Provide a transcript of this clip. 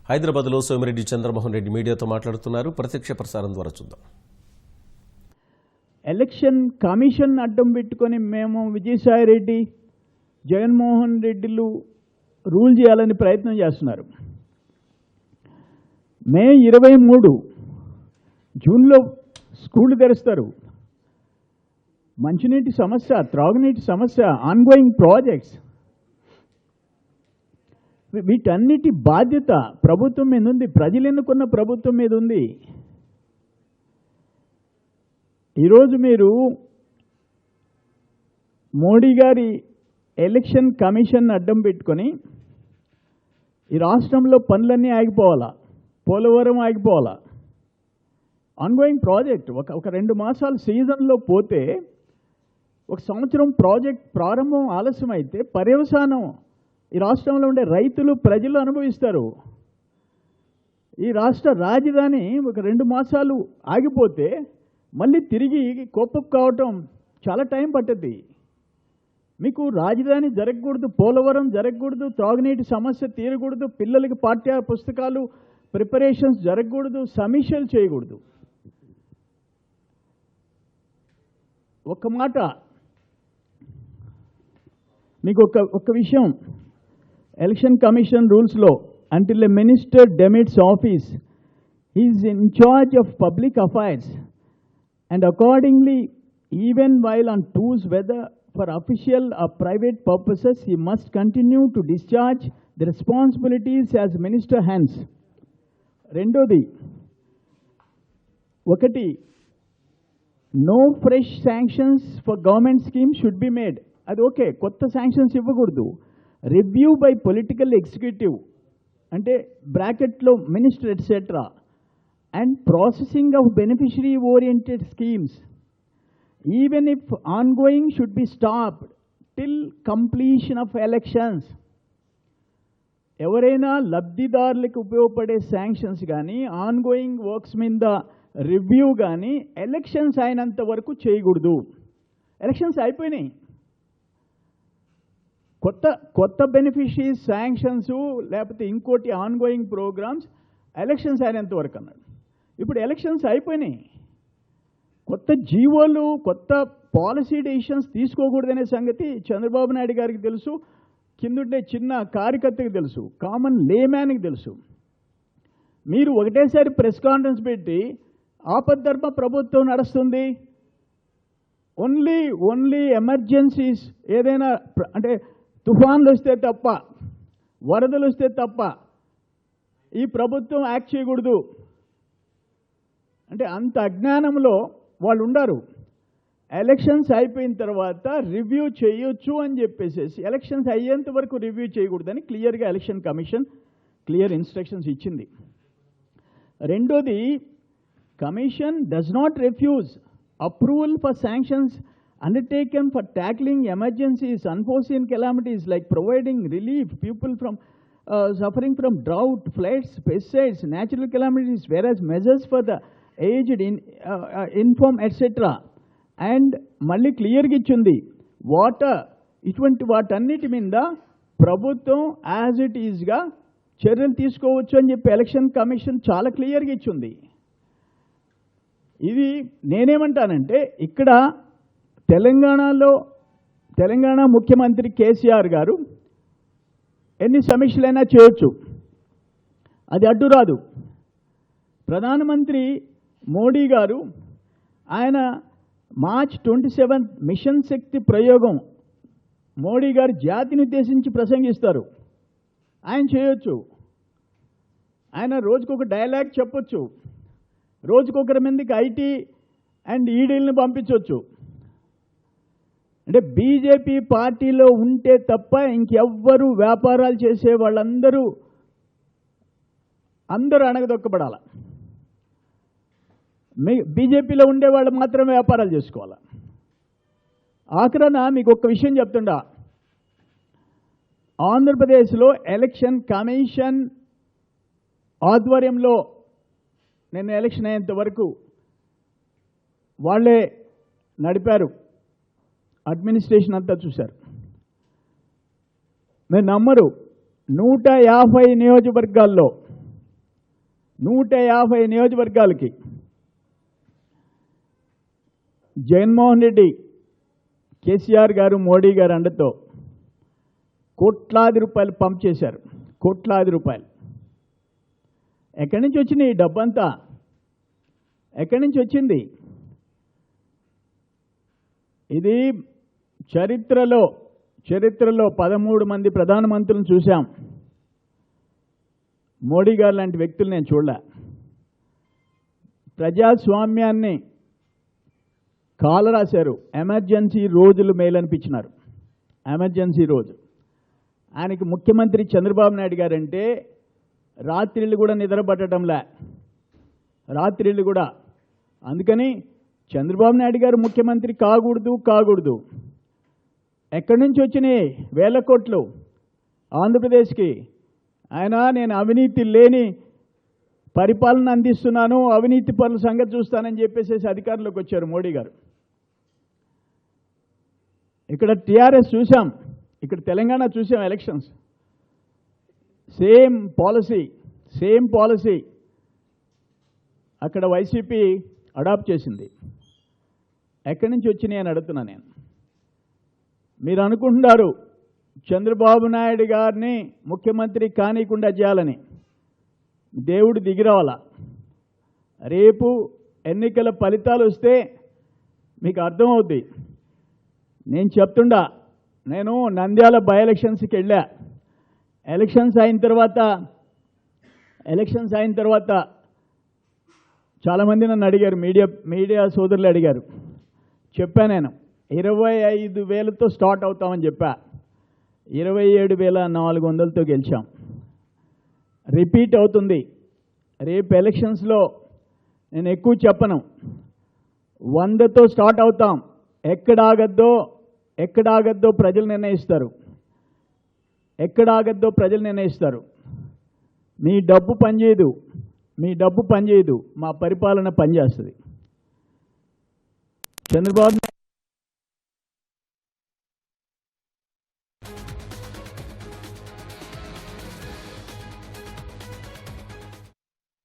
హైదరాబాద్లో సోమిరెడ్డి చంద్రమోహన్ రెడ్డి మీడియాతో మాట్లాడుతున్నారు. ప్రత్యక్ష ప్రసారం ద్వారా చూద్దాం. ఎలక్షన్ కమిషన్ అడ్డం పెట్టుకొని మేము విజయసాయి రెడ్డి, జగన్మోహన్ రెడ్డిలు రూల్ చేయాలని ప్రయత్నం చేస్తున్నారు. మే 23 జూన్లో స్కూళ్ళు తెరుస్తారు. మంచినీటి సమస్య, త్రాగునీటి సమస్య, ఆన్గోయింగ్ ప్రాజెక్ట్స్, వీటన్నిటి బాధ్యత ప్రభుత్వం మీద ఉంది. ప్రజలు ఎన్నుకున్న ప్రభుత్వం మీద ఉంది. ఈరోజు మీరు మోడీ గారి ఎలక్షన్ కమిషన్ అడ్డం పెట్టుకొని ఈ రాష్ట్రంలో పనులన్నీ ఆగిపోవాలా, పోలవరం ఆగిపోవాలా, ఆన్గోయింగ్ ప్రాజెక్ట్ ఒక 2 మాసాలు సీజన్లో పోతే 1 సంవత్సరం ప్రాజెక్ట్ ప్రారంభం ఆలస్యం అయితే పర్యవసానం ఈ రాష్ట్రంలో ఉండే రైతులు, ప్రజలు అనుభవిస్తారు. ఈ రాష్ట్ర రాజధాని ఒక 2 మాసాలు ఆగిపోతే మళ్ళీ తిరిగి కోపం కావటం చాలా టైం పట్టుద్ది. మీకు రాజధాని జరగకూడదు, పోలవరం జరగకూడదు, త్రాగునీటి సమస్య తీరకూడదు, పిల్లలకి పాఠ్య పుస్తకాలు ప్రిపరేషన్స్ జరగకూడదు, సమీక్షలు చేయకూడదు. ఒక మాట మీకు ఒక విషయం, ఎలక్షన్ కమిషన్ రూల్స్లో until a minister demits office he is in charge of public affairs and accordingly even while on tours whether for official or private purposes he must continue to discharge the responsibilities as minister hands. రెండోది, ఒకటి, no fresh sanctions for government schemes should be made. అది okay, కొత్త sanctions ఇవ్వకూడదు. Review by political executive అంటే బ్రాకెట్లో minister etcetera and processing of beneficiary oriented schemes even if ongoing should be stopped till completion of elections. ఎవరైనా లబ్ధిదారులకు ఉపయోగపడే sanctions కానీ ongoing works మీద రివ్యూ కానీ ఎలక్షన్స్ అయినంత వరకు చేయకూడదు. ఎలక్షన్స్ అయిపోయినాయి, కొత్త బెనిఫిషరీస్ శాంక్షన్స్ లేకపోతే ఇంకోటి ఆన్గోయింగ్ ప్రోగ్రామ్స్ ఎలక్షన్స్ అయినంత వరకు అన్నాడు. ఇప్పుడు ఎలక్షన్స్ అయిపోయినాయి, కొత్త జీవోలు, కొత్త పాలసీ డెసిషన్స్ తీసుకోకూడదనే సంగతి చంద్రబాబు నాయుడు గారికి తెలుసు, కిందుండే చిన్న కార్యకర్తకి తెలుసు, కామన్ లేమ్యాన్కి తెలుసు. మీరు ఒకటేసారి ప్రెస్ కాన్ఫరెన్స్ పెట్టి ఆపద్ధర్మ ప్రభుత్వం నడుస్తుంది, ఓన్లీ ఎమర్జెన్సీస్, ఏదైనా అంటే తుఫాన్లు వస్తే తప్ప, వరదలు వస్తే తప్ప ఈ ప్రభుత్వం యాక్ట్ చేయకూడదు అంటే అంత అజ్ఞానంలో వాళ్ళు ఉండారు. ఎలక్షన్స్ అయిపోయిన తర్వాత రివ్యూ చేయొచ్చు అని చెప్పేసి ఎలక్షన్స్ అయ్యేంత వరకు రివ్యూ చేయకూడదని క్లియర్గా ఎలక్షన్ కమిషన్ క్లియర్ ఇన్స్ట్రక్షన్స్ ఇచ్చింది. రెండోది, commission does not refuse approval for sanctions undertaken for tackling emergencies, unforeseen calamities like providing relief people from suffering from drought, floods, pesticides, natural calamities, whereas measures for the aged, infirm, etc. And మళ్ళీ క్లియర్గా ఇచ్చింది water, ఇటువంటి వాటన్నిటి మీద ప్రభుత్వం as it ఈజ్గా చర్యలు తీసుకోవచ్చు అని చెప్పి ఎలక్షన్ కమిషన్ చాలా క్లియర్గా ఇచ్చింది. ఇది నేనేమంటానంటే, ఇక్కడ తెలంగాణ ముఖ్యమంత్రి కేసీఆర్ గారు ఎన్ని సమీక్షలైనా చేయొచ్చు, అది అడ్డు రాదు. ప్రధానమంత్రి మోడీ గారు ఆయన మార్చ్ 27 మిషన్ శక్తి ప్రయోగం మోడీ గారు జాతిని ఉద్దేశించి ప్రసంగిస్తారు, ఆయన చేయొచ్చు. ఆయన రోజుకొక డైలాగ్ చెప్పొచ్చు, రోజుకొకరి మీదకి ఐటీ అండ్ ఈడీలను పంపించవచ్చు. అంటే బీజేపీ పార్టీలో ఉంటే తప్ప ఇంకెవ్వరు వ్యాపారాలు చేసే వాళ్ళందరూ అణగదొక్కబడాల. బీజేపీలో ఉండే వాళ్ళు మాత్రమే వ్యాపారాలు చేసుకోవాలి. ఆఖరణ మీకు ఒక్క విషయం చెప్తుండా, ఆంధ్రప్రదేశ్లో ఎలక్షన్ కమిషన్ ఆధ్వర్యంలో నిన్న ఎలక్షన్ అయ్యేంత వరకు వాళ్ళే నడిపారు, అడ్మినిస్ట్రేషన్ అంతా చూశారు. మీరు నమ్మరు, 150 నియోజకవర్గాల్లో 150 నియోజకవర్గాలకి జగన్మోహన్ రెడ్డి, కేసీఆర్ గారు, మోడీ గారు అండతో కోట్లాది రూపాయలు పంప్ చేశారు. కోట్లాది రూపాయలు. ఎక్కడి నుంచి వచ్చింది ఈ డబ్బంతా? ఎక్కడి నుంచి వచ్చింది? ఇది చరిత్రలో 13 మంది ప్రధానమంత్రులను చూశాం. మోడీ గారు లాంటి వ్యక్తులు నేను చూడలే. ప్రజాస్వామ్యాన్ని కాలరాశారు. ఎమర్జెన్సీ రోజులు మేలనిపించినారు. ఎమర్జెన్సీ రోజు. ఆయనకి ముఖ్యమంత్రి చంద్రబాబు నాయుడు గారంటే రాత్రిళ్ళు కూడా నిద్రపట్టడంలే. రాత్రిళ్ళు కూడా. అందుకని చంద్రబాబు నాయుడు గారు ముఖ్యమంత్రి కాకూడదు. ఎక్కడి నుంచి వచ్చినాయి వేల కోట్లు ఆంధ్రప్రదేశ్కి? నేను అవినీతి లేని పరిపాలన అందిస్తున్నాను, అవినీతి పనుల సంగతి చూస్తానని చెప్పేసి అధికారంలోకి వచ్చారు మోడీ గారు. ఇక్కడ టీఆర్ఎస్ చూసాం, ఇక్కడ తెలంగాణ చూసాం. ఎలక్షన్స్ సేమ్ పాలసీ అక్కడ వైసీపీ అడాప్ట్ చేసింది. ఎక్కడి నుంచి వచ్చినాయి అని అడుగుతున్నా నేను. మీరు అనుకుంటున్నారు చంద్రబాబు నాయుడు గారిని ముఖ్యమంత్రి కానీకుండా చేయాలని. దేవుడు దిగిరావాలా. రేపు ఎన్నికల ఫలితాలు వస్తే మీకు అర్థమవుద్ది. నేను చెప్తుండా, నేను నంద్యాల బై ఎలక్షన్స్కి వెళ్ళా. ఎలక్షన్స్ అయిన తర్వాత చాలామంది నన్ను అడిగారు, మీడియా సోదరులు అడిగారు. చెప్పా నేను 25,000తో స్టార్ట్ అవుతామని చెప్పా. 27,400తో గెలిచాం. రిపీట్ అవుతుంది. రేపు ఎలక్షన్స్లో నేను ఎక్కువ చెప్పను, 100తో స్టార్ట్ అవుతాం. ఎక్కడ ఆగద్దో ప్రజలు నిర్ణయిస్తారు. మీ డబ్బు పనిచేయదు, మా పరిపాలన పనిచేస్తుంది. చంద్రబాబు